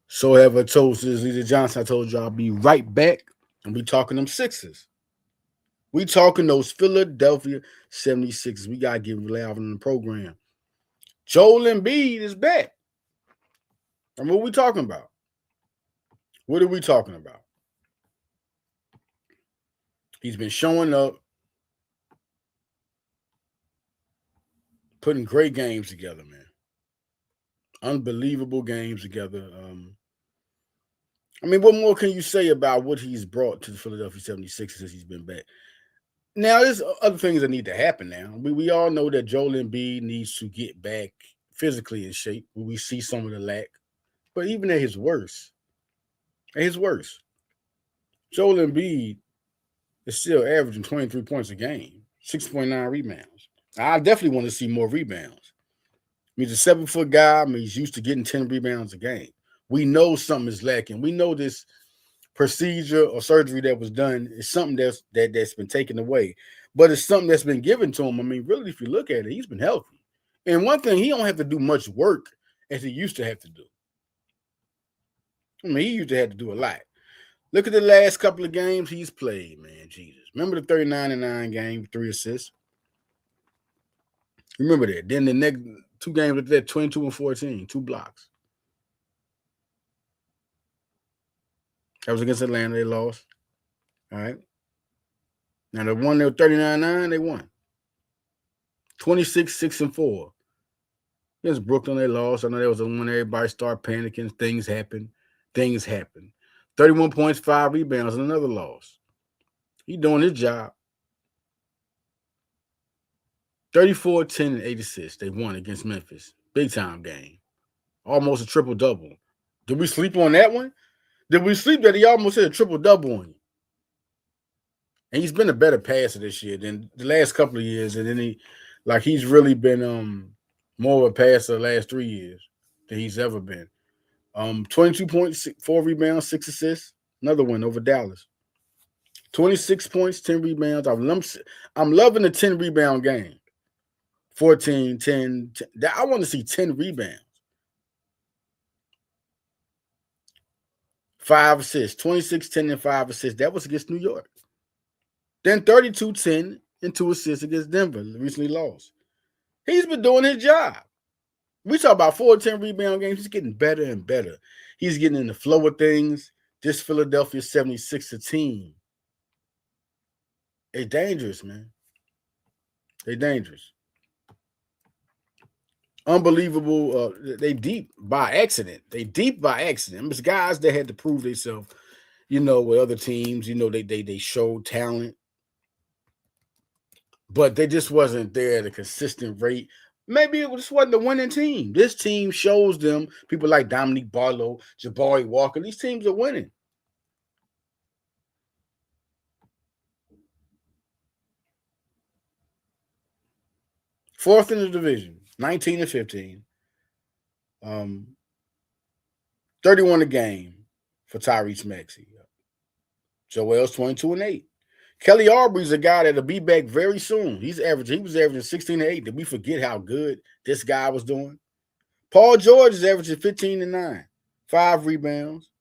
So have I told Lisa Johnson. I told you I'll be right back. And we talking them Sixers. We talking those Philadelphia 76ers. We got to get loud in the program. Joel Embiid is back. And what we talking about? What are we talking about? He's been showing up, putting great games together, man. Unbelievable games together. I mean, what more can you say about what he's brought to the Philadelphia 76ers since he's been back? Now, there's other things that need to happen now. We all know that Joel Embiid needs to get back physically in shape. We see some of the lack. But even at his worst, Joel Embiid is still averaging 23 points a game, 6.9 rebounds. I definitely want to see more rebounds. I mean, he's a 7-foot guy. I mean, he's used to getting 10 rebounds a game. We know something is lacking. We know this procedure or surgery that was done is something that's been taken away, but it's something that's been given to him. I mean, really, if you look at it, he's been healthy. And one thing, he don't have to do much work as he used to have to do. I mean, he used to have to do a lot. Look at the last couple of games he's played, man. Jesus. Remember the 39-9 game, 3 assists? Remember that. Then the next 2 games after that, 22 and 14, 2 blocks. That was against Atlanta. They lost. All right. Now the one that was 39-9, they won. 26, 6 and 4. Against Brooklyn, they lost. I know that was the one everybody started panicking. Things happen. 31 points, 5 rebounds, and another loss. He doing his job. 34, 10, and 8 assists. They won against Memphis. Big time game. Almost a triple-double. Did we sleep on that one? Did we sleep that he almost hit a triple-double on you? And he's been a better passer this year than the last couple of years. And then he's really been more of a passer the last 3 years than he's ever been. 22 points, 4 rebounds, 6 assists. Another one over Dallas. 26 points, 10 rebounds. I'm loving the 10 rebound game. 14, 10. I want to see 10 rebounds. 5 assists. 26, 10, and 5 assists. That was against New York. Then 32, 10, and 2 assists against Denver. Recently lost. He's been doing his job. We talk about 4 10 rebound games. He's getting better and better. He's getting in the flow of things. This Philadelphia 76er team, they dangerous, man. They dangerous. Unbelievable. They deep by accident. It's guys that had to prove themselves, with other teams. They showed talent, but they just wasn't there at a consistent rate. Maybe it just wasn't the winning team. This team shows them people like Dominique Barlow, Jabari Walker. These teams are winning. Fourth in the division, 19 and 15. 31 a game for Tyrese Maxey. Joel's 22 and 8. Kelly Aubrey's a guy that'll be back very soon. He was averaging 16 and 8. Did we forget how good this guy was doing? Paul George is averaging 15 and 9. 5 rebounds.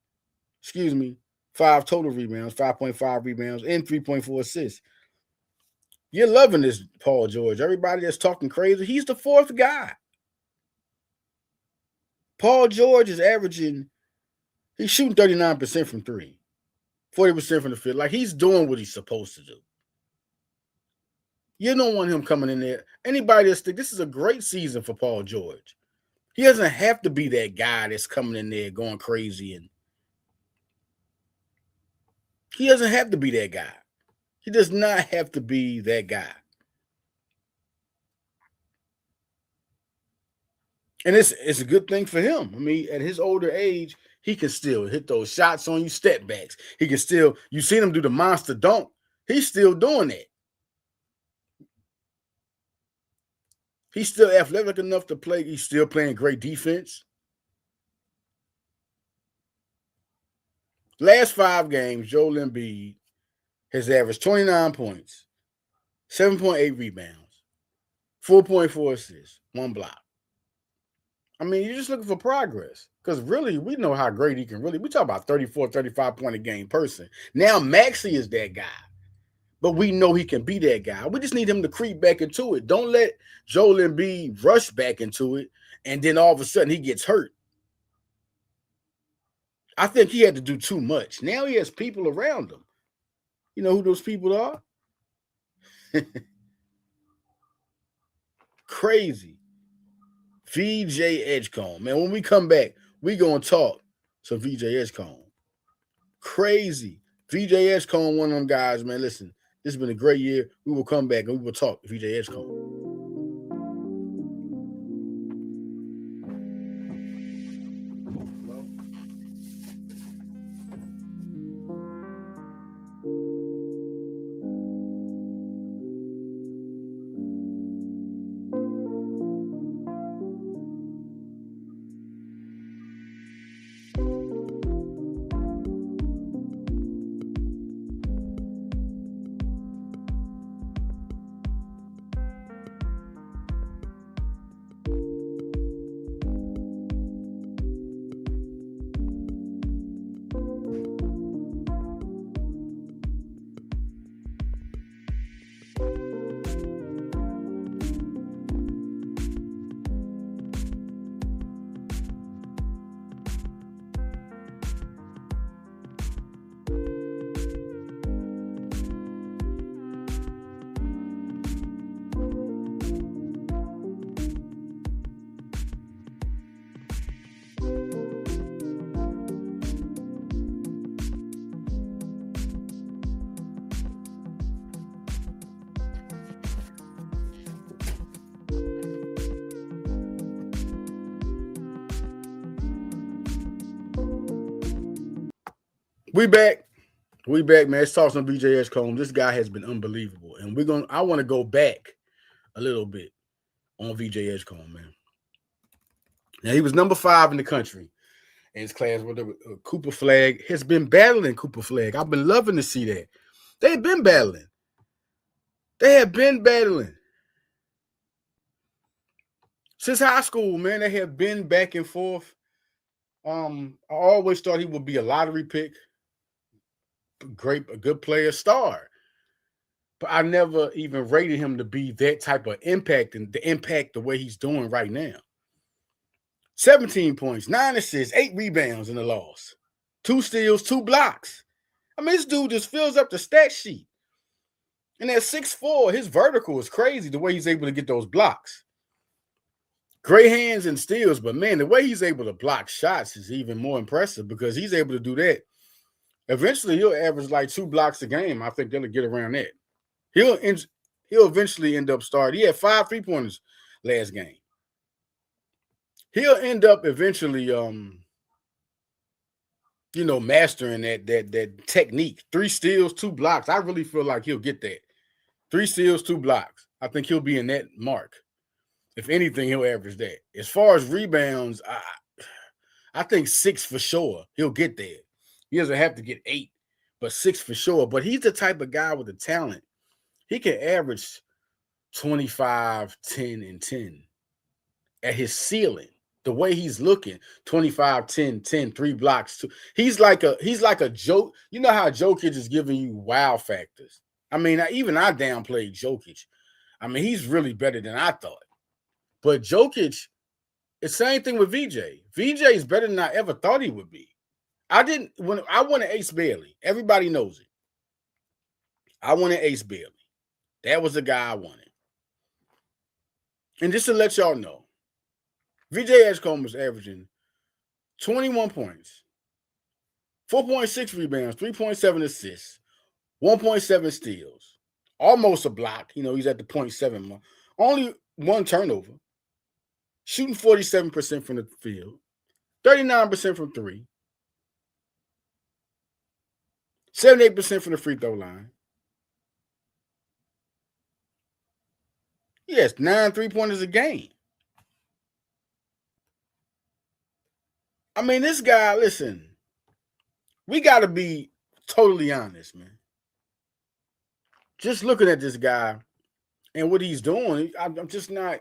5 total rebounds, 5.5 rebounds, and 3.4 assists. You're loving this Paul George. Everybody that's talking crazy, he's the 4th guy. Paul George is he's shooting 39% from 3, 40% from the field. Like, he's doing what he's supposed to do. You don't want him coming in there. Anybody that's this is a great season for Paul George. He doesn't have to be that guy that's coming in there going crazy, and he doesn't have to be that guy. He does not have to be that guy. And it's a good thing for him. I mean, at his older age, he can still hit those shots on you, step backs. He can still, you've seen him do the monster dunk. He's still doing that. He's still athletic enough to play. He's still playing great defense. Last 5 games, Joel Embiid has averaged 29 points, 7.8 rebounds, 4.4 assists, 1 block. I mean, you're just looking for progress. Because really, we know how great he can really. We talk about 34, 35 point a game person. Now Maxey is that guy. But we know he can be that guy. We just need him to creep back into it. Don't let Joel Embiid rush back into it, and then all of a sudden he gets hurt. I think he had to do too much. Now he has people around him. You know who those people are? Crazy. VJ Edgecombe. Man, when we come back, we going to talk some VJ Edgecombe. Crazy. VJ Edgecombe, one of them guys, man. Listen, this has been a great year. We will come back and we will talk VJ Edgecombe. We back. We back, man. Let's talk some VJ Edgecombe. This guy has been unbelievable. And I want to go back a little bit on VJ Edgecombe, man. Now, he was number 5 in the country in his class with Cooper Flag. Has been battling Cooper Flag. I've been loving to see that. They've been battling. They have been battling. Since high school, man, they have been back and forth. I always thought he would be a lottery pick. A good player, star. But I never even rated him to be that type of impact and the way he's doing right now. 17 points, 9 assists, 8 rebounds in the loss, 2 steals, 2 blocks. I mean, this dude just fills up the stat sheet. And at 6'4", his vertical is crazy the way he's able to get those blocks. Great hands and steals, but man, the way he's able to block shots is even more impressive because he's able to do that. Eventually, he'll average like 2 blocks a game. I think they'll get around that. He'll eventually end up starting. He had 5 3-pointers last game. He'll end up eventually, mastering that technique. 3 steals, 2 blocks. I really feel like he'll get that. 3 steals, 2 blocks. I think he'll be in that mark. If anything, he'll average that. As far as rebounds, I think 6 for sure. He'll get there. He doesn't have to get 8, but 6 for sure. But he's the type of guy with the talent. He can average 25, 10, and 10 at his ceiling. The way he's looking, 25, 10, 10, 3 blocks. He's like a joke. You know how Jokic is giving you wow factors. I mean, even I downplayed Jokic. I mean, he's really better than I thought. But Jokic, it's the same thing with VJ. VJ is better than I ever thought he would be. When I wanted Ace Bailey. Everybody knows it. I wanted Ace Bailey. That was the guy I wanted. And just to let y'all know, VJ Edgecombe was averaging 21 points, 4.6 rebounds, 3.7 assists, 1.7 steals, almost a block. He's at the 0.7 mark. Only 1 turnover. Shooting 47% from the field, 39% from 3, 78% from the free throw line. Yes, 9 3-pointers a game. I mean, this guy, listen, we got to be totally honest, man. Just looking at this guy and what he's doing, I'm just not.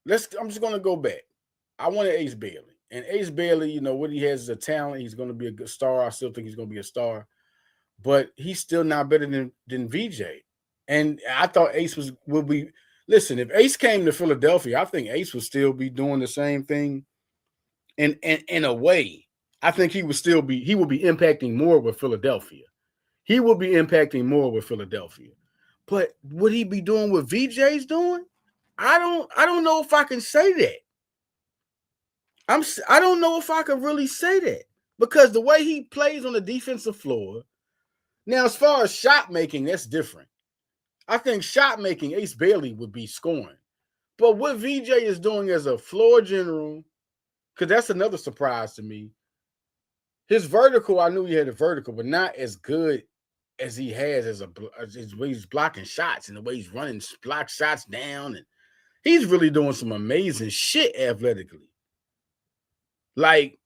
I'm just going to go back. I wanted Ace Bailey. And Ace Bailey, what he has is a talent. He's going to be a good star. I still think he's going to be a star. But he's still not better than VJ. And I thought Ace would be. Listen, if Ace came to Philadelphia, I think Ace would still be doing the same thing in a way. I think he would be impacting more with Philadelphia. He will be impacting more with Philadelphia. But would he be doing what VJ's doing? I don't know if I can say that. I don't know if I can really say that because the way he plays on the defensive floor. Now, as far as shot making, that's different. I think shot making, Ace Bailey would be scoring. But what VJ is doing as a floor general, because that's another surprise to me. His vertical, I knew he had a vertical, but not as good as he has as the way he's blocking shots and the way he's running block shots down. And he's really doing some amazing shit athletically. Like,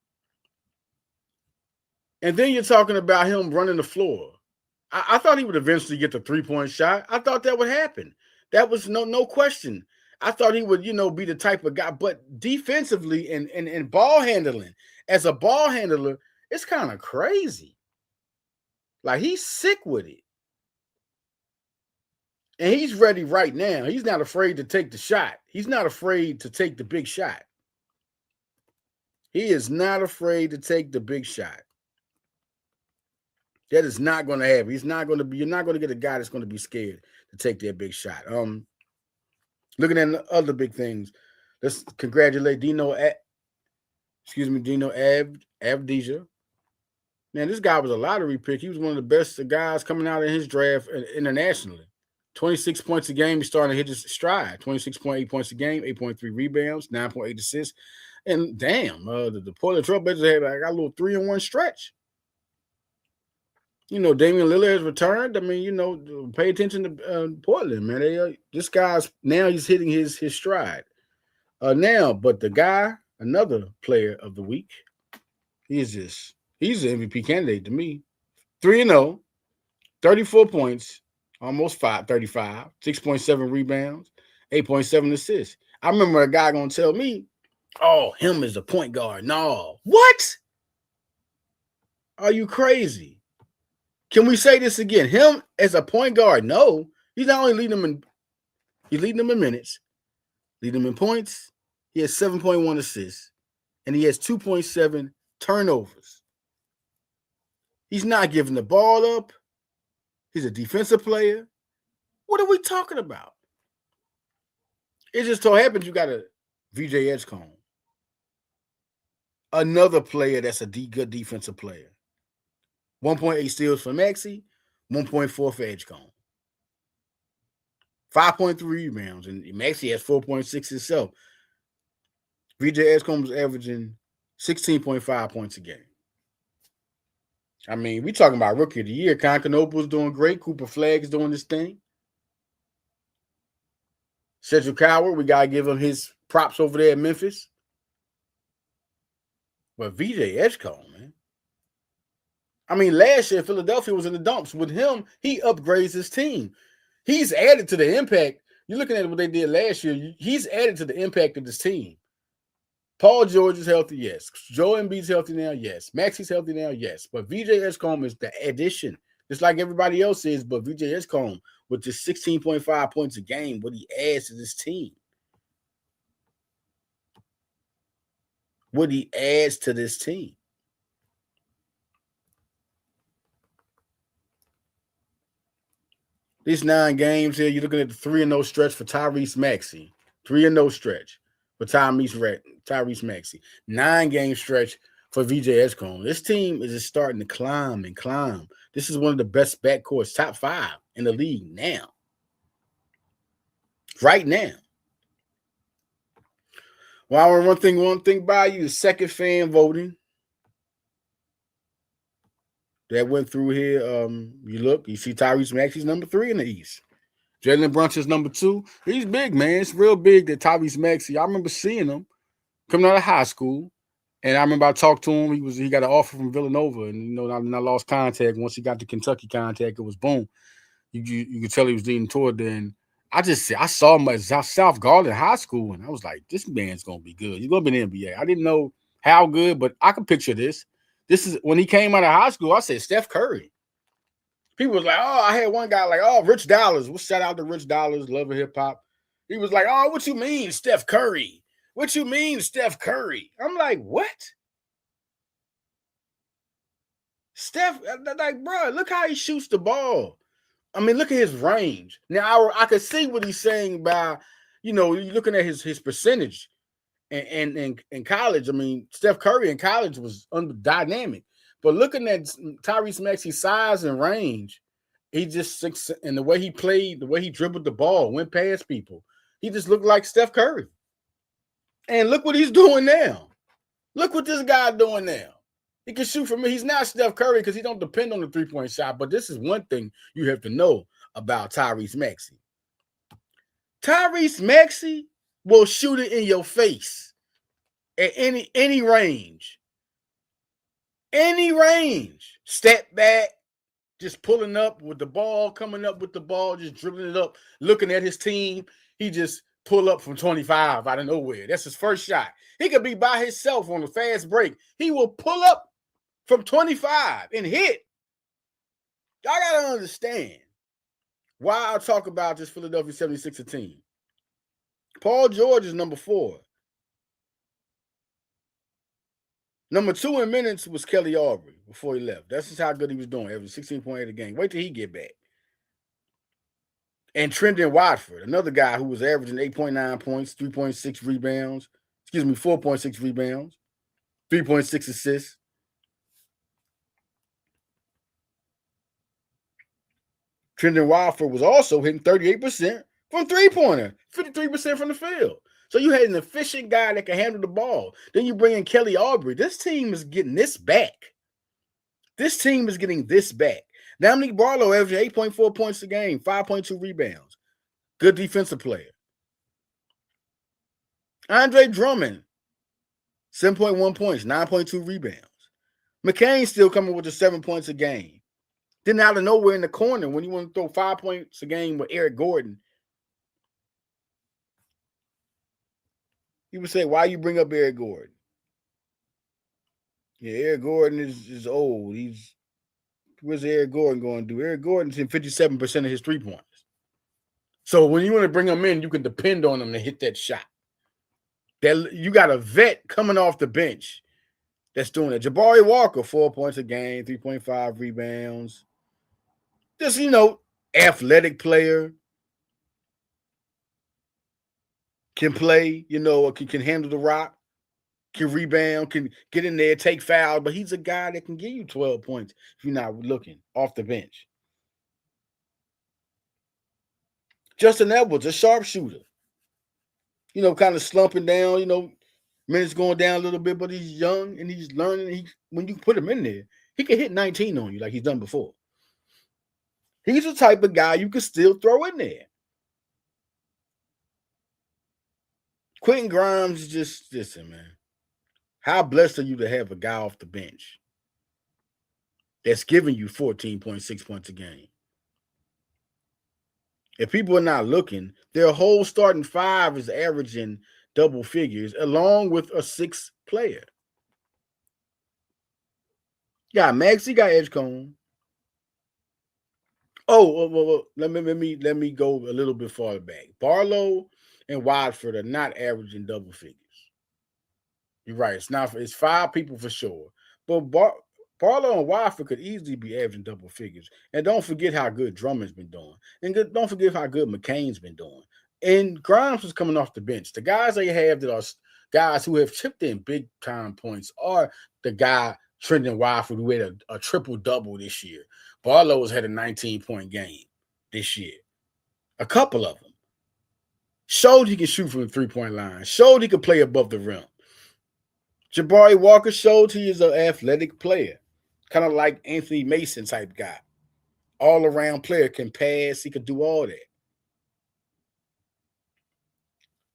and then you're talking about him running the floor. I thought he would eventually get the 3-point shot. I thought that would happen. That was no question. I thought he would, be the type of guy. But defensively and ball handling, as a ball handler, it's kind of crazy. Like, he's sick with it. And he's ready right now. He's not afraid to take the shot. He's not afraid to take the big shot. He is not afraid to take the big shot. That is not going to happen. You're not going to get a guy that's going to be scared to take that big shot. Looking at the other big things, let's congratulate Dino Avdija. Man, this guy was a lottery pick. He was one of the best guys coming out in his draft internationally. 26 points a game. He's starting to hit his stride. 26.8 points a game, 8.3 rebounds, 9.8 assists. And damn, the Portland Trailblazers had a little 3-in-1 stretch. Damian Lillard has returned. I mean, pay attention to Portland, man. This guy's now he's hitting his stride. But the guy, another player of the week, he's an MVP candidate to me. 3-0, 34 points, almost 35, 6.7 rebounds, 8.7 assists. I remember a guy gonna tell me, "Oh, him as a point guard." No, what? Are you crazy? Can we say this again? Him as a point guard? No, he's not only leading them in minutes, leading them in points. He has 7.1 assists, and he has 2.7 turnovers. He's not giving the ball up. He's a defensive player. What are we talking about? It just so happens you got a VJ Edgecombe, another player that's a good defensive player. 1.8 steals for Maxey, 1.4 for Edgecombe. 5.3 rebounds, and Maxey has 4.6 himself. VJ Edgecombe is averaging 16.5 points a game. I mean, we talking about rookie of the year. Concanopoulos doing great. Cooper Flagg's doing this thing. Cedric Coward, we got to give him his props over there in Memphis. But VJ Edgecombe, man. I mean, last year, Philadelphia was in the dumps. With him, he upgrades his team. He's added to the impact. You're looking at what they did last year. He's added to the impact of this team. Paul George is healthy, yes. Joel Embiid's healthy now, yes. Maxey's healthy now, yes. But VJ Edgecombe is the addition, just like everybody else is. But VJ Edgecombe, with just 16.5 points a game, what he adds to this team. What he adds to this team. These 9 games here, you're looking at the 3-0 stretch for Tyrese Maxey. 3-0 stretch for Tyrese Maxey. 9-game stretch for VJ Edgecombe. This team is just starting to climb and climb. This is one of the best backcourts, top 5 in the league now. Right now. Well, I want to run one thing by you, the second fan voting that went through here. You see Tyrese Maxey's number 3 in the East. Jalen Brunson's number 2. He's big, man. It's real big that Tyrese Maxey. I remember seeing him coming out of high school, and I remember I talked to him. He got an offer from Villanova, and I lost contact. Once he got the Kentucky contact, it was boom. You could tell he was leaning toward there. And I saw him at South Garland High School, and I was like, this man's gonna be good. He's gonna be in the NBA. I didn't know how good, but I can picture this. This is when he came out of high school. I said Steph Curry. People was like, oh, I had one guy like, oh, Rich Dollars. We'll shout out to Rich Dollars, love of hip hop. He was like, oh, what you mean, Steph Curry? What you mean, Steph Curry? I'm like, what? Steph, like, bro, look how he shoots the ball. I mean, look at his range. Now, I could see what he's saying by, you're looking at his percentage and in college. I mean, Steph Curry in college was dynamic. But looking at Tyrese Maxey's size and range, he just and the way he played, the way he dribbled the ball, went past people, he just looked like Steph Curry. And look what he's doing now. Look what this guy doing now. He can shoot for me. He's not Steph Curry because he don't depend on the three-point shot. But this is one thing you have to know about Tyrese Maxey. Tyrese Maxey will shoot it in your face at any range. Any range. Step back, just pulling up with the ball, coming up with the ball, just dribbling it up, looking at his team. He just pull up from 25 out of nowhere. That's his first shot. He could be by himself on a fast break. He will pull up from 25 and hit. Y'all got to understand why I talk about this Philadelphia 76er team. Paul George is number 4. Number 2 in minutes was Kelly Oubre before he left. That's just how good he was doing, averaging 16.8 a game. Wait till he get back. And Trendon Watford, another guy who was averaging 8.9 points, 3.6 rebounds, 4.6 rebounds, 3.6 assists. Trendon Watford was also hitting 38% from three-pointer, 53% from the field. So you had an efficient guy that can handle the ball. Then you bring in Kelly Oubre. This team is getting this back. This team is getting this back. Dominique Barlow averaging 8.4 points a game, 5.2 rebounds. Good defensive player. Andre Drummond, 7.1 points, 9.2 rebounds. McCain still coming with the 7 points a game. Then out of nowhere in the corner, when you want to throw 5 points a game with Eric Gordon, you would say, why you bring up Eric Gordon? Yeah, Eric Gordon is old. What's Eric Gordon going to do? Eric Gordon's in 57% of his 3-pointers. So when you want to bring him in, you can depend on him to hit that shot. You got a vet coming off the bench that's doing it. Jabari Walker, 4 points a game, 3.5 rebounds. Just, athletic player. Can play, can handle the rock, can rebound, can get in there, take fouls, but he's a guy that can give you 12 points if you're not looking off the bench. Justin Edwards, a sharpshooter. Kind of slumping down, minutes going down a little bit, but he's young and he's learning. When you put him in there, he can hit 19 on you like he's done before. He's the type of guy you can still throw in there. Quentin Grimes is just, listen, man. How blessed are you to have a guy off the bench that's giving you 14.6 points a game? If people are not looking, their whole starting 5 is averaging double figures along with a 6th player. You got Maxey, got Edgecombe. Oh, well, let me go a little bit farther back. Barlow and Watford are not averaging double figures. You're right. It's 5 people for sure. But Barlow and Watford could easily be averaging double figures. And don't forget how good Drummond's been doing. And don't forget how good McCain's been doing. And Grimes was coming off the bench. The guys they have that are guys who have chipped in big-time points are the guy, Trendon Watford, who had a triple-double this year. Barlow's had a 19-point game this year. A couple of them. Showed he can shoot from the three-point line. Showed he could play above the rim. Jabari Walker showed he is an athletic player. Kind of like Anthony Mason type guy. All-around player, can pass. He could do all that.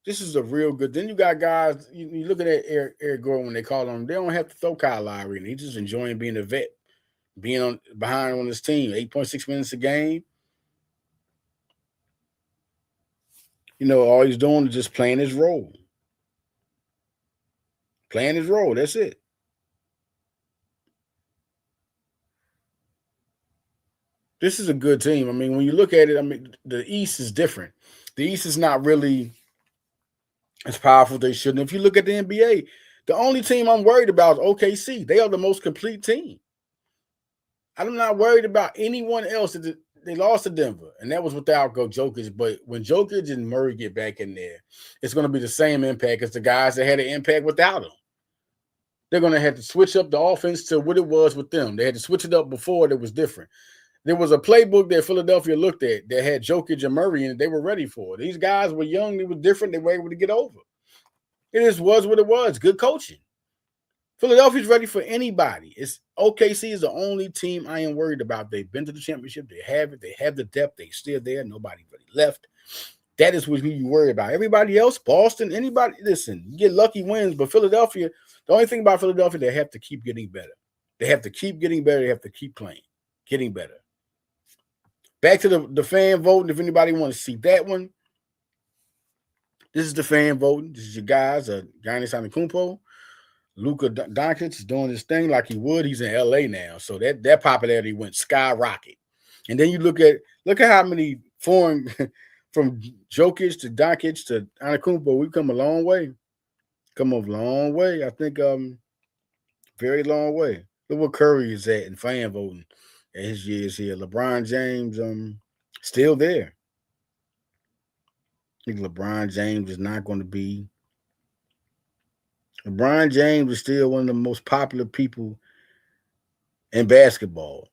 This is a real good. Then you got guys, you looking at Eric Gordon when they call him, they don't have to throw Kyle Lowry in. He's just enjoying being a vet, being behind on his team. 8.6 minutes a game. All he's doing is just playing his role. Playing his role. That's it. This is a good team. I mean, when you look at it, I mean, the East is different. The East is not really as powerful as they should. And if you look at the NBA, the only team I'm worried about is OKC. They are the most complete team. I'm not worried about anyone else. They lost to Denver, and that was without Jokic. But when Jokic and Murray get back in there, it's going to be the same impact as the guys that had an impact without them. They're going to have to switch up the offense to what it was with them. They had to switch it up before that was different. There was a playbook that Philadelphia looked at that had Jokic and Murray in it. They were ready for it. These guys were young. They were different. They were able to get over. It just was what it was. Good coaching. Philadelphia's ready for anybody. It's OKC is the only team I am worried about. They've been to the championship. They have it. They have the depth. They're still there. Nobody really left. That is what you worry about. Everybody else, Boston, anybody, listen, you get lucky wins, but Philadelphia, the only thing about Philadelphia, they have to keep getting better. They have to keep getting better. They have to keep playing, getting better. Back to the fan voting. If anybody wants to see that one, this is the fan voting. This is your guys, Giannis Antetokounmpo. Luka Doncic is doing his thing like he would. He's in LA now, so that popularity went skyrocket. And then you look at how many foreign from Jokic to Doncic to Antetokounmpo. We've come a long way. Come a long way. I think very long way. Look where Curry is at in fan voting at his years here. LeBron James still there. I think LeBron James is not going to be. LeBron James is still one of the most popular people in basketball.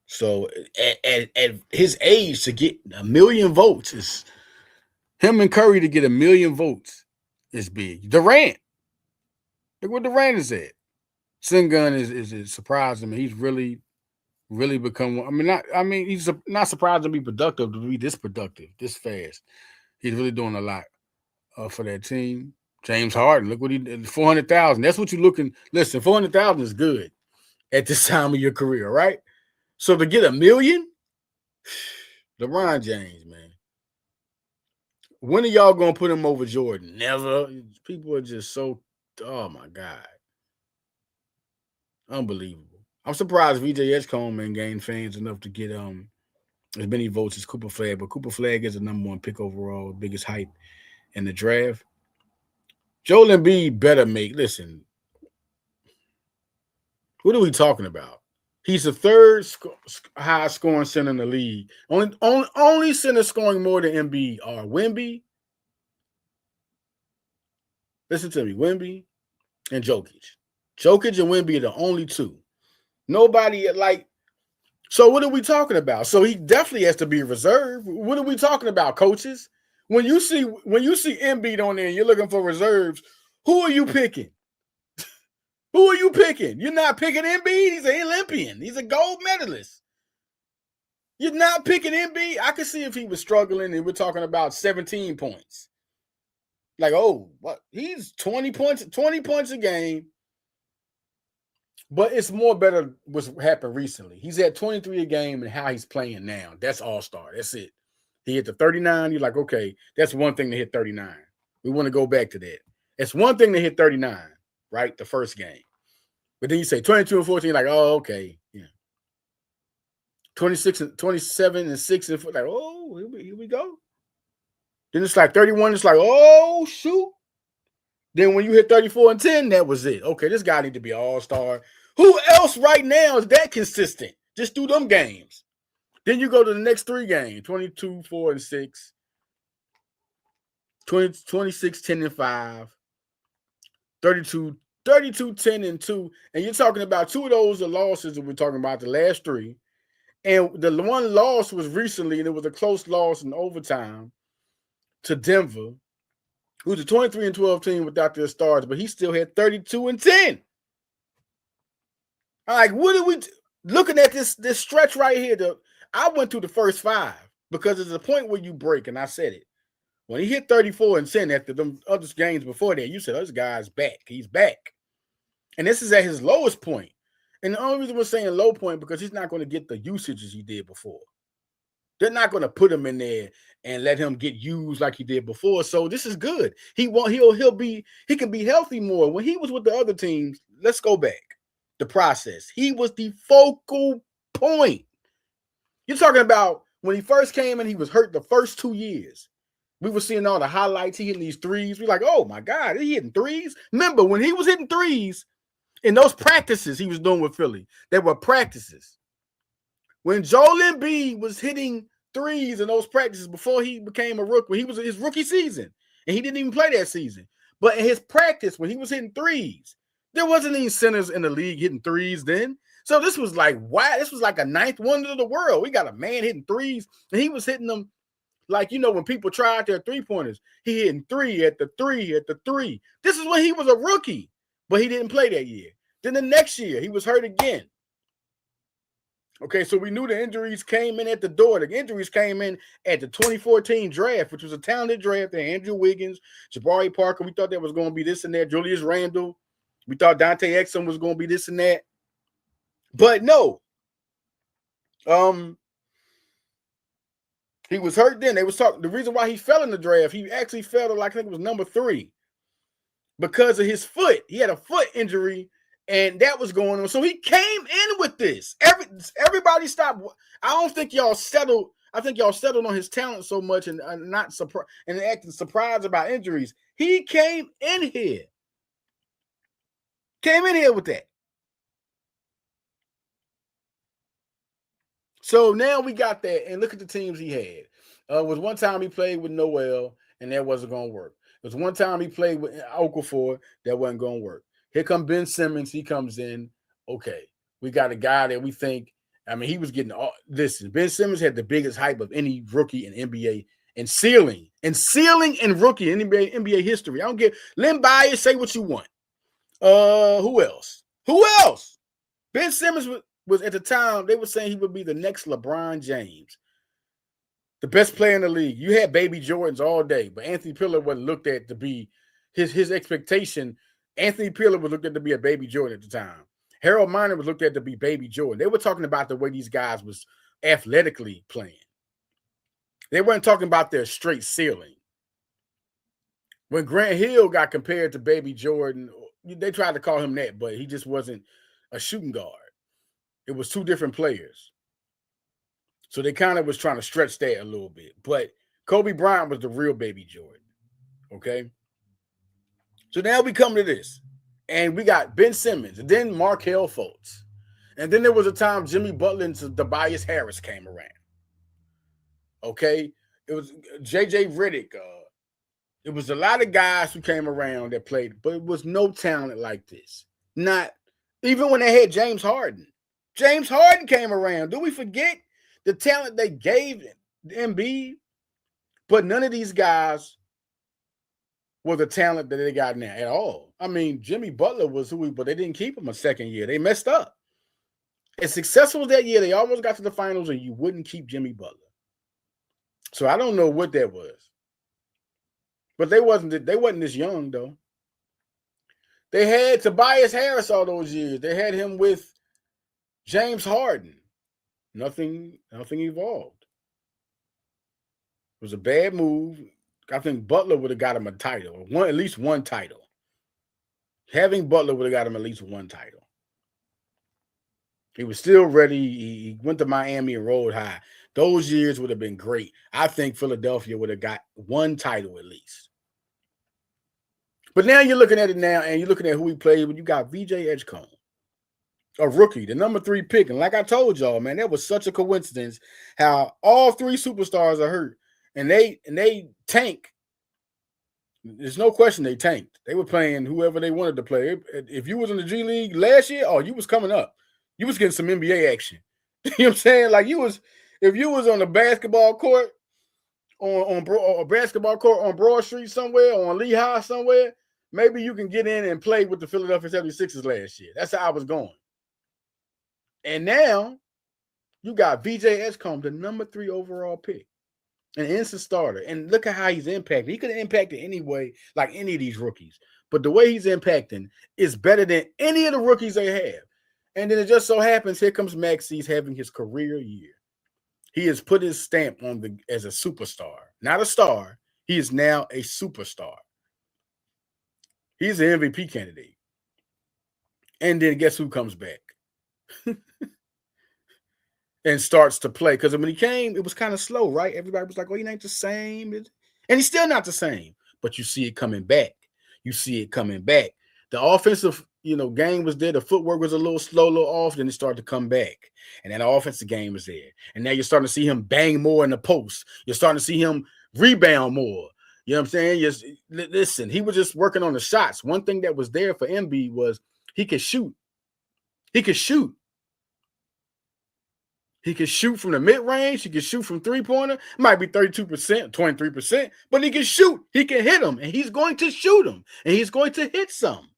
So at his age, to get 1 million votes is him and Curry to get 1 million votes is big. Durant, look where Durant is at. Sengun is surprising me. He's really become. He's not surprised to be productive, to be this productive, this fast. He's really doing a lot for that team. James Harden, look what he did, 400,000. That's what you're looking. Listen, 400,000 is good at this time of your career, right? So to get 1 million, LeBron James, man. When are y'all gonna put him over Jordan? Never. People are just so. Oh my God, unbelievable. I'm surprised VJ Edgecombe gained fans enough to get as many votes as Cooper Flag, but Cooper Flag is the number 1 pick overall, biggest hype in the draft. Joel Embiid better listen, what are we talking about? He's the third highest scoring center in the league. Only center scoring more than Embiid are Wemby. Listen to me, Wemby and Jokic. Jokic and Wemby are the only two. Nobody so what are we talking about? So he definitely has to be reserved. What are we talking about, coaches? When you see Embiid on there and you're looking for reserves, who are you picking? Who are you picking? You're not picking Embiid. He's an Olympian. He's a gold medalist. You're not picking Embiid. I could see if he was struggling and we're talking about 17 points. Like, oh, what? He's 20 points a game. But it's more better what's happened recently. He's at 23 a game and how he's playing now. That's all-star. That's it. He hit the 39. You're like, okay, that's one thing to hit 39. We want to go back to that. It's one thing to hit 39, right? The first game. But then you say 22 and 14, like, oh, okay. Yeah. 26 and 27 and 6 and 4, like, oh, here we go. Then it's like 31, it's like, oh, shoot. Then when you hit 34 and 10, that was it. Okay, this guy need to be an all-star. Who else right now is that consistent? Just do them games. Then you go to the next 3 games, 22, 4, and 6, 26, 10, and 5, 32, 10, and 2. And you're talking about 2 of those are losses that we're talking about, the last 3. And the one loss was recently, and it was a close loss in overtime to Denver, who's a 23 and 12 team without their stars, but he still had 32 and 10. Like, what are we looking at this stretch right here? I went through the first 5 because there's a point where you break, and I said it. When he hit 34 and 10 after them other games before that, you said, this guy's back. He's back. And this is at his lowest point. And the only reason we're saying low point because he's not going to get the usage as he did before. They're not going to put him in there and let him get used like he did before. So this is good. He can be healthy more. When he was with the other teams, let's go back. The process. He was the focal point. You're talking about when he first came in, he was hurt the first 2 years. We were seeing all the highlights. He hitting these threes. We're like, oh my God, he hitting threes. Remember when he was hitting threes in those practices he was doing with Philly, there were practices. When Joel Embiid was hitting threes in those practices before he became a rookie, when he was in his rookie season, and he didn't even play that season. But in his practice, when he was hitting threes, there wasn't any centers in the league hitting threes then. So this was like, wow, this was like a ninth wonder of the world. We got a man hitting threes, and he was hitting them like, you know, when people try out their three-pointers, he hitting three at the three. This is when he was a rookie, but he didn't play that year. Then the next year, he was hurt again. Okay, so we knew the injuries came in at the door. The injuries came in at the 2014 draft, which was a talented draft. There, Andrew Wiggins, Jabari Parker. We thought that was going to be this and that. Julius Randle. We thought Dante Exum was going to be this and that. But no. He was hurt then. They was talking. The reason why he fell in the draft, he actually fell to, like, I think it was number 3 because of his foot. He had a foot injury, and that was going on. So he came in with this. Everybody stopped. I don't think y'all settled. I think y'all settled on his talent so much and not surprised and acting surprised about injuries. He came in here. Came in here with that. So now we got that, and look at the teams he had. It was one time he played with Noel, and that wasn't going to work. It was one time he played with Okafor, that wasn't going to work. Here comes Ben Simmons. He comes in. Okay, we got a guy that we think, I mean, he was getting all. Listen, Ben Simmons had the biggest hype of any rookie in NBA and ceiling and rookie in NBA history. I don't get Len Bias, say what you want. Who else? Ben Simmons was at the time, they were saying he would be the next LeBron James, the best player in the league. You had baby Jordans all day, but Anthony Pillar wasn't looked at to be his expectation. Anthony Pillar was looked at to be a baby Jordan at the time. Harold Miner was looked at to be baby Jordan. They were talking about the way these guys was athletically playing. They weren't talking about their straight ceiling. When Grant Hill got compared to baby Jordan, they tried to call him that, but he just wasn't a shooting guard. It was two different players. So they kind of was trying to stretch that a little bit. But Kobe Bryant was the real baby Jordan. Okay? So now we come to this. And we got Ben Simmons. And then Markelle Fultz. And then there was a time Jimmy Butler and Tobias Harris came around. Okay? It was J.J. Redick. It was a lot of guys who came around that played. But it was no talent like this. Not even when they had James Harden. James Harden came around. Do we forget the talent they gave Embiid? But none of these guys were the talent that they got now at all. I mean, Jimmy Butler was but they didn't keep him a second year. They messed up. As successful as that year, they almost got to the finals, and you wouldn't keep Jimmy Butler. So I don't know what that was. But they wasn't this young, though. They had Tobias Harris all those years. They had him with James Harden. Nothing evolved. It was a bad move. I think Butler would have got him a title, at least one title. Having Butler would have got him at least one title. He was still ready. He went to Miami and rolled high. Those years would have been great. I think Philadelphia would have got one title at least. But now you're looking at it now, and you're looking at who he played with. You got VJ Edgecombe, a rookie, the number 3 pick. And like I told y'all, man, that was such a coincidence how all 3 superstars are hurt. And they tank. There's no question they tanked. They were playing whoever they wanted to play. If you was in the G League last year, you was coming up. You was getting some NBA action. You know what I'm saying? Like if you was on a basketball court on a basketball court on Broad Street somewhere, or on Lehigh somewhere, maybe you can get in and play with the Philadelphia 76ers last year. That's how I was going. And now you got VJ Edgecombe, the number 3 overall pick. An instant starter. And look at how he's impacted. He could have impacted anyway, like any of these rookies. But the way he's impacting is better than any of the rookies they have. And then it just so happens, here comes Maxey's having his career year. He has put his stamp on as a superstar not a star. He is now a superstar. He's an MVP candidate. And then guess who comes back and starts to play? Because when he came, it was kind of slow, right? Everybody was like, "Oh, he ain't the same," and he's still not the same. But you see it coming back. You see it coming back. The offensive, game was there. The footwork was a little slow, a little off. Then it started to come back, and then the offensive game was there. And now you're starting to see him bang more in the post. You're starting to see him rebound more. You know what I'm saying? Just listen. He was just working on the shots. One thing that was there for MB was he could shoot. He could shoot. He can shoot from the mid-range. He can shoot from three-pointer. It might be 32%, 23%, but he can shoot. He can hit them, and he's going to shoot them, and he's going to hit some.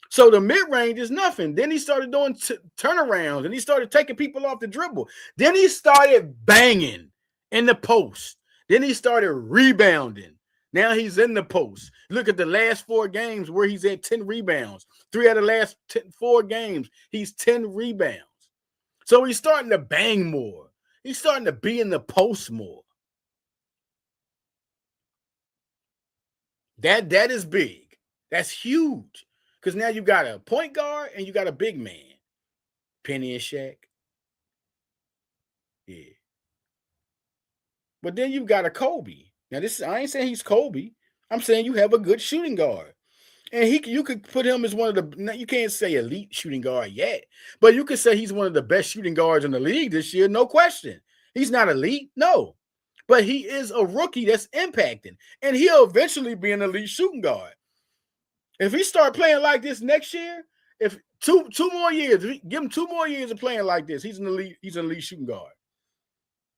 So the mid-range is nothing. Then he started doing turnarounds, and he started taking people off the dribble. Then he started banging in the post. Then he started rebounding. Now he's in the post. Look at the last 4 games where he's at 10 rebounds. 3 out of the last 4 games, he's 10 rebounds. So he's starting to bang more. He's starting to be in the post more. That is big. That's huge. Because now you got a point guard and you got a big man. Penny and Shaq. Yeah. But then you got a Kobe. Now I ain't saying he's Kobe. I'm saying you have a good shooting guard. And you could put him as one of the, you can't say elite shooting guard yet, but you could say he's one of the best shooting guards in the league this year, no question. He's not elite, no. But he is a rookie that's impacting. And he'll eventually be an elite shooting guard. If he start playing like this next year, if two more years, give him 2 more years of playing like this, he's an elite shooting guard.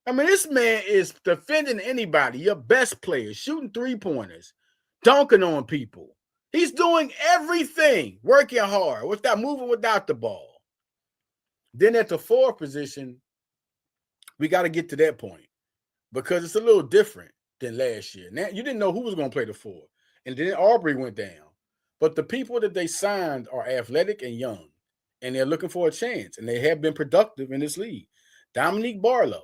I mean, this man is defending anybody, your best player, shooting 3-pointers, dunking on people. He's doing everything, working hard, moving without the ball. Then at the 4th position, we got to get to that point because it's a little different than last year. Now, you didn't know who was going to play the 4, and then Aubrey went down. But the people that they signed are athletic and young, and they're looking for a chance, and they have been productive in this league. Dominique Barlow.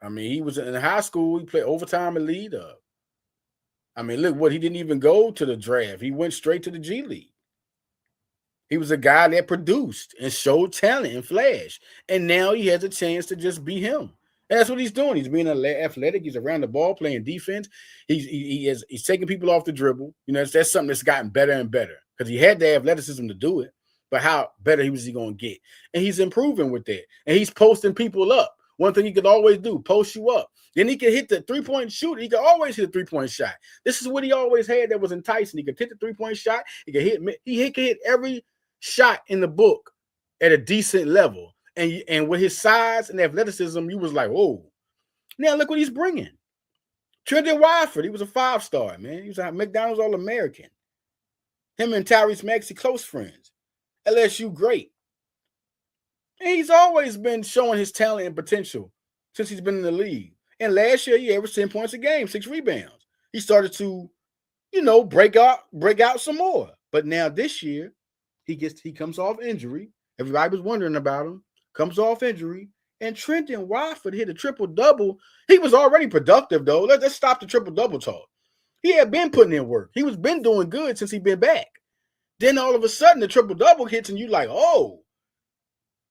I mean, he was in high school. He played overtime and lead up. I mean, look, he didn't even go to the draft. He went straight to the G League. He was a guy that produced and showed talent and flash. And now he has a chance to just be him. And that's what he's doing. He's being athletic. He's around the ball, playing defense. He's taking people off the dribble. That's something that's gotten better and better because he had the athleticism to do it. But how better was he going to get? And he's improving with that. And he's posting people up. One thing he could always do, post you up. Then he could hit the 3-point shooter. He could always hit a 3-point shot. This is what he always had that was enticing. He could hit the 3-point shot. He could hit every shot in the book at a decent level. And with his size and athleticism, you was like, whoa. Now look what he's bringing. Trenton Wyford, he was a 5-star, man. He was a McDonald's All-American. Him and Tyrese Maxey, close friends. LSU, great. And he's always been showing his talent and potential since he's been in the league. And last year, he averaged 10 points a game, 6 rebounds. He started to, break out some more. But now this year, he comes off injury. Everybody was wondering about him. Comes off injury. And Trenton Wyford hit a triple-double. He was already productive, though. Let's stop the triple-double talk. He had been putting in work. He was been doing good since he'd been back. Then all of a sudden, the triple-double hits, and you like, oh,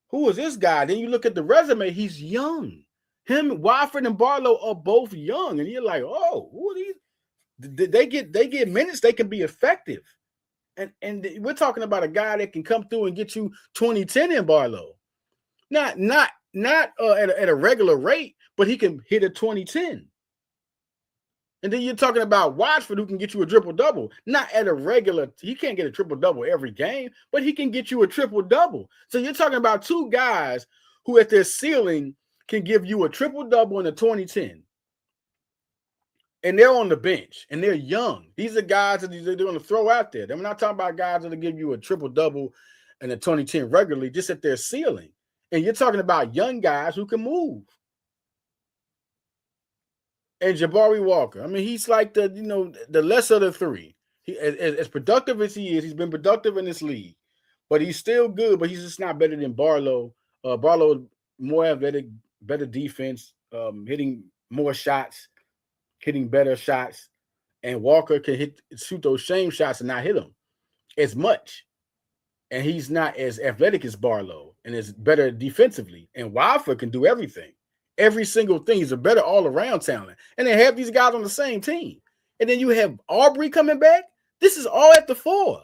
who is this guy? Then you look at the resume. He's young. Him, Wyford, and Barlow are both young, and you're like, oh, who are these? They get minutes. They can be effective, and we're talking about a guy that can come through and get you 20-10 in Barlow, not at a regular rate, but he can hit a 20-10. And then you're talking about Watford, who can get you a triple-double. Not at a regular, he can't get a triple-double every game, but he can get you a triple-double. So you're talking about 2 guys who at their ceiling can give you a triple-double and a 20-10. And they're on the bench, and they're young. These are guys that they're going to throw out there. We're not talking about guys that will give you a triple-double and a 20-10 regularly, just at their ceiling. And you're talking about young guys who can move. And Jabari Walker, I mean, he's like the lesser of the 3. He, as productive as he is, he's been productive in this league, but he's still good. But he's just not better than Barlow. Barlow more athletic, better defense, hitting more shots, hitting better shots, and Walker can shoot those same shots and not hit them as much. And he's not as athletic as Barlow and is better defensively. And Wofford can do everything, every single thing. He's a better all-around talent. And they have these guys on the same team. And then you have Aubrey coming back. This is all at the 4.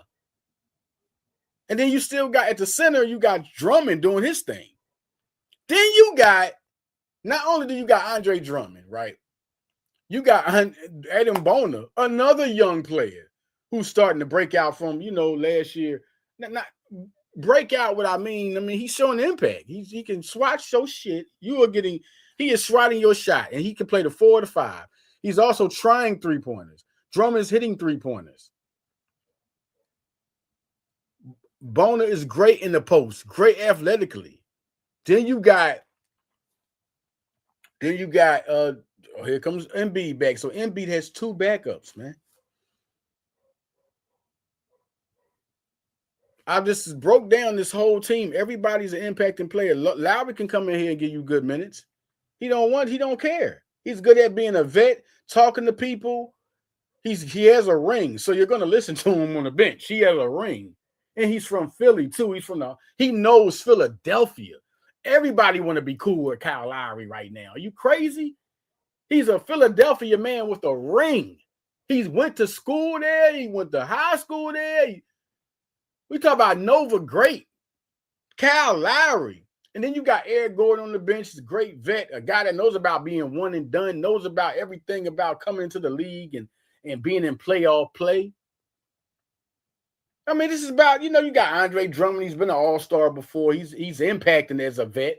And then you still got at the center, you got Drummond doing his thing. Then you got, not only do you got Andre Drummond, right? You got Adam Bona, another young player who's starting to break out from, last year. Not break out what I mean. He's showing impact. He can swat your shit. He is swatting your shot, and he can play the 4 or the 5. He's also trying 3-pointers. Drummond's hitting 3-pointers. Bona is great in the post, great athletically. Then you got here comes Embiid back. So Embiid has 2 backups, man. I just broke down this whole team. Everybody's an impacting player. Lowry can come in here and give you good minutes. He don't care. He's good at being a vet, talking to people. He has a ring, so you're going to listen to him on the bench. He has a ring. And he's from Philly, too. He knows Philadelphia. Everybody want to be cool with Kyle Lowry right now. Are you crazy? He's a Philadelphia man with a ring. He went to school there. He went to high school there. We talk about Nova great, Kyle Lowry. And then you got Eric Gordon on the bench, a great vet, a guy that knows about being one and done, knows about everything about coming into the league and being in playoff play. This is about, you got Andre Drummond. He's been an all-star before. He's impacting as a vet.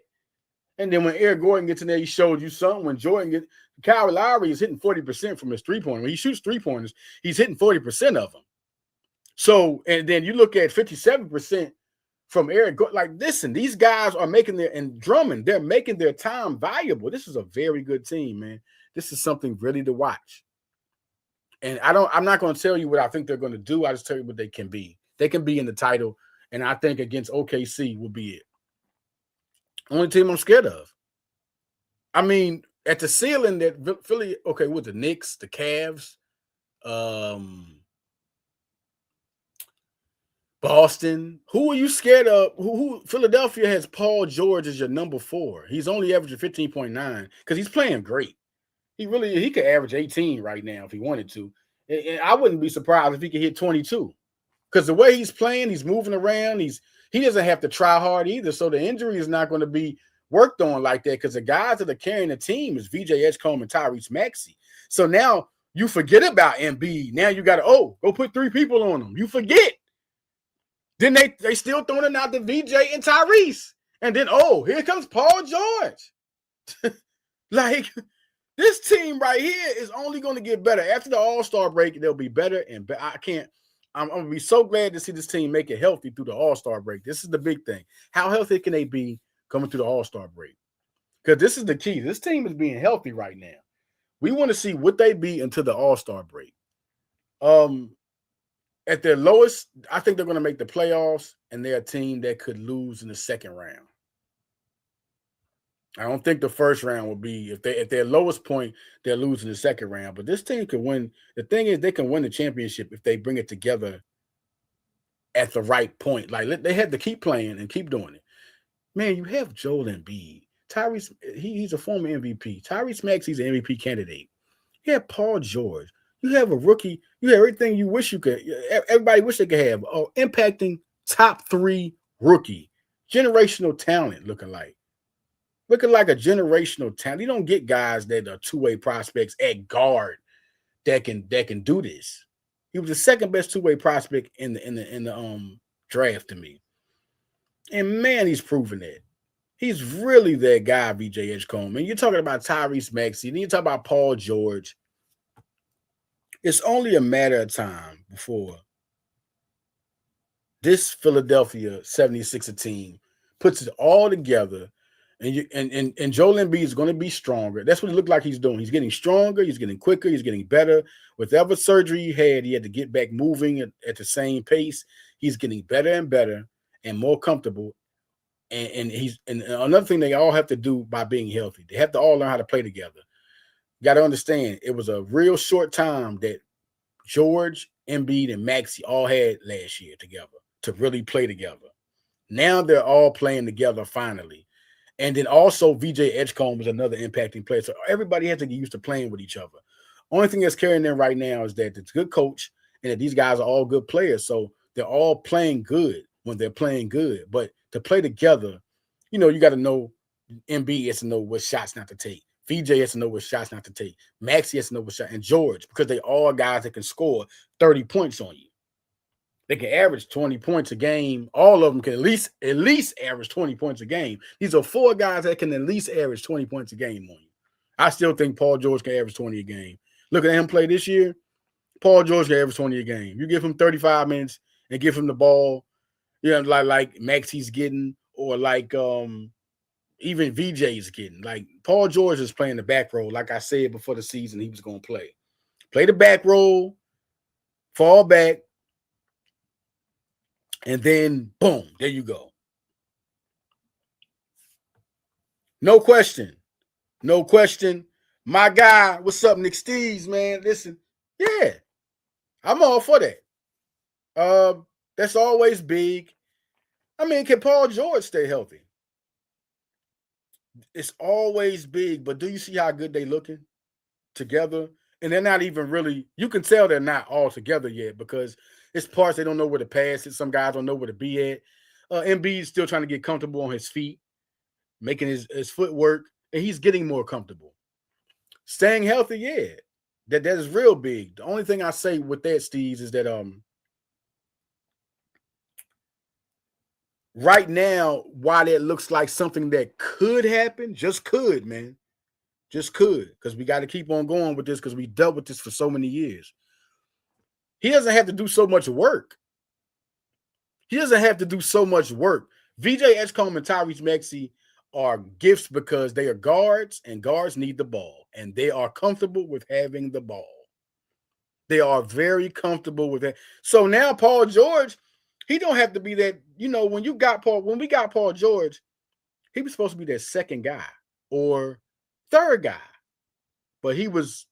And then when Eric Gordon gets in there, he showed you something. When Kyle Lowry is hitting 40% from his three-pointer. When he shoots three-pointers, he's hitting 40% of them. So, and then you look at 57% from Eric Gordon. Like, listen, these guys are and Drummond, they're making their time valuable. This is a very good team, man. This is something really to watch. And I'm not going to tell you what I think they're going to do. I just tell you what they can be. They can be in the title, and I think against OKC will be it. Only team I'm scared of. At the ceiling that Philly, with the Knicks, the Cavs, Boston. Who are you scared of? Who Philadelphia has Paul George as your number 4. He's only averaging 15.9 because he's playing great. He could average 18 right now if he wanted to. And I wouldn't be surprised if he could hit 22. Because the way he's playing, he's moving around. He doesn't have to try hard either. So the injury is not going to be worked on like that because the guys that are carrying the team is VJ Edgecombe and Tyrese Maxey. So now you forget about Embiid. Now you got to, go put 3 people on them. You forget. Then they still throwing out the VJ and Tyrese. And then, here comes Paul George. Like, this team right here is only going to get better. After the All-Star break, they'll be better and better. I'm going to be so glad to see this team make it healthy through the All-Star break. This is the big thing. How healthy can they be coming through the All-Star break? Because this is the key. This team is being healthy right now. We want to see what they be until the All-Star break. At their lowest, I think they're going to make the playoffs, and they're a team that could lose in the second round. I don't think the first round will be, at their lowest point, they're losing the second round. But this team can win. The thing is, they can win the championship if they bring it together at the right point. Like, they have to keep playing and keep doing it. Man, you have Joel Embiid. Tyrese, he's a former MVP. Tyrese Maxey's an MVP candidate. You have Paul George. You have a rookie. You have everything you wish you could. Everybody wish they could have. Impacting top 3 rookie. Generational talent looking like a generational talent. You don't get guys that are 2-way prospects at guard that can do this. He was the second best 2-way prospect in the draft to me. And man, he's proven that. He's really that guy, VJ Edgecombe. And you're talking about Tyrese Maxey, then you talk about Paul George. It's only a matter of time before this Philadelphia 76er team puts it all together, and Joel Embiid is going to be stronger. That's what it looked like he's doing. He's getting stronger. He's getting quicker. He's getting better. Whatever surgery he had to get back moving at the same pace. He's getting better and better and more comfortable. And another thing they all have to do by being healthy, they have to all learn how to play together. You got to understand, it was a real short time that George, Embiid, and Maxey all had last year together to really play together. Now they're all playing together finally. And then also VJ Edgecombe was another impacting player. So everybody has to get used to playing with each other. Only thing that's carrying them right now is that it's a good coach and that these guys are all good players. So they're all playing good when they're playing good. But to play together, you got to know Embiid has to know what shots not to take. VJ has to know what shots not to take. Maxey has to know what shot, and George, because they all guys that can score 30 points on you. They can average 20 points a game. All of them can at least average 20 points a game. These are 4 guys that can at least average 20 points a game on you. I still think Paul George can average 20 a game. Looking at him play this year, Paul George can average 20 a game. You give him 35 minutes and give him the ball, like Maxey's getting, or like even VJ's getting. Like Paul George is playing the back row, like I said before the season he was going to play. Play the back row, fall back, and then, boom, there you go. No question. No question. My guy, what's up, Nick Steves, man? Listen, yeah, I'm all for that. That's always big. I mean, can Paul George stay healthy? It's always big, but do you see how good they looking together? And they're not even really, you can tell they're not all together yet because it's parts they don't know where to pass it. Some guys don't know where to be at. Embiid's still trying to get comfortable on his feet, making his footwork, and he's getting more comfortable. Staying healthy, yeah, that is real big. The only thing I say with that, Steve, is that right now, while it looks like something that could happen, just could, man. Just could, because we got to keep on going with this because we dealt with this for so many years. He doesn't have to do so much work. He doesn't have to do so much work. VJ Edgecombe and Tyrese Maxey are gifts because they are guards, and guards need the ball, and they are comfortable with having the ball. They are very comfortable with that. So now Paul George, he don't have to be that, when we got Paul George, he was supposed to be that second guy or third guy, but he was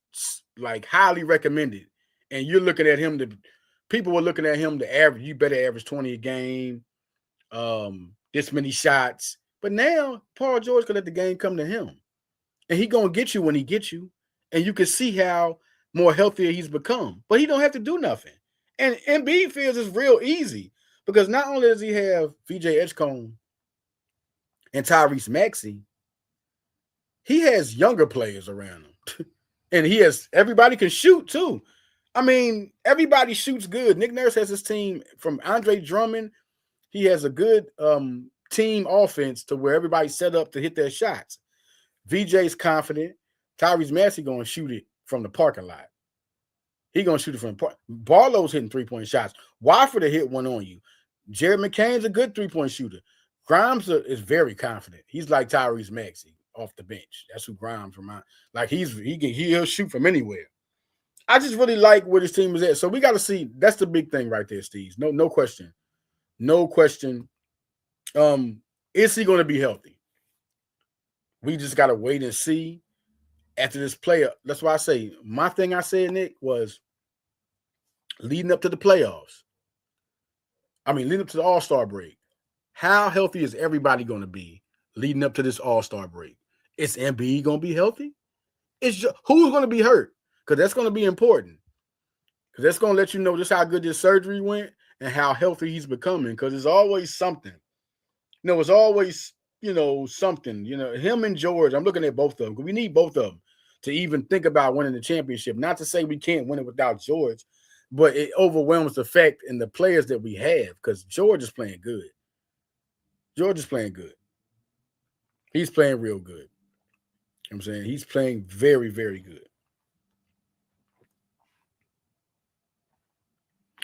like highly recommended. And you're looking at him, people were looking at him to average, you better average 20 a game, this many shots. But now Paul George can let the game come to him. And he going to get you when he gets you. And you can see how more healthier he's become. But he don't have to do nothing. And Embiid feels it's real easy because not only does he have VJ Edgecombe and Tyrese Maxey, he has younger players around him. And everybody can shoot too. I mean, everybody shoots good. Nick Nurse has his team from Andre Drummond. He has a good team offense to where everybody's set up to hit their shots. VJ's confident. Tyrese Maxey going to shoot it from the parking lot. He's going to shoot it from the park. Barlow's hitting 3-point shots. Wofford hit one on you. Jared McCain's a good 3-point shooter. Grimes is very confident. He's like Tyrese Maxey off the bench. That's who Grimes reminds. Like he'll shoot from anywhere. I just really like where this team is at. So we got to see. That's the big thing right there, Steve. No question. No question. Is he going to be healthy? We just got to wait and see after this player. That's why I say my thing I said, Nick, was leading up to the playoffs. Leading up to the All-Star break. How healthy is everybody going to be leading up to this All-Star break? Is Embiid going to be healthy? Who's going to be hurt? Because that's going to be important. Because that's going to let you know just how good this surgery went and how healthy he's becoming. Because it's always something. It's always, something. Him and George, I'm looking at both of them. Because we need both of them to even think about winning the championship. Not to say we can't win it without George, but it overwhelms the fact in the players that we have. Because George is playing good. George is playing good. He's playing real good. I'm saying he's playing very, very good.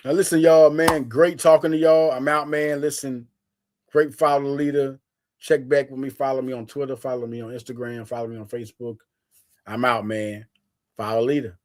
Now, listen, y'all, man, great talking to y'all. I'm out, man. Listen, great follow the leader. Check back with me. Follow me on Twitter. Follow me on Instagram. Follow me on Facebook. I'm out, man. Follow leader.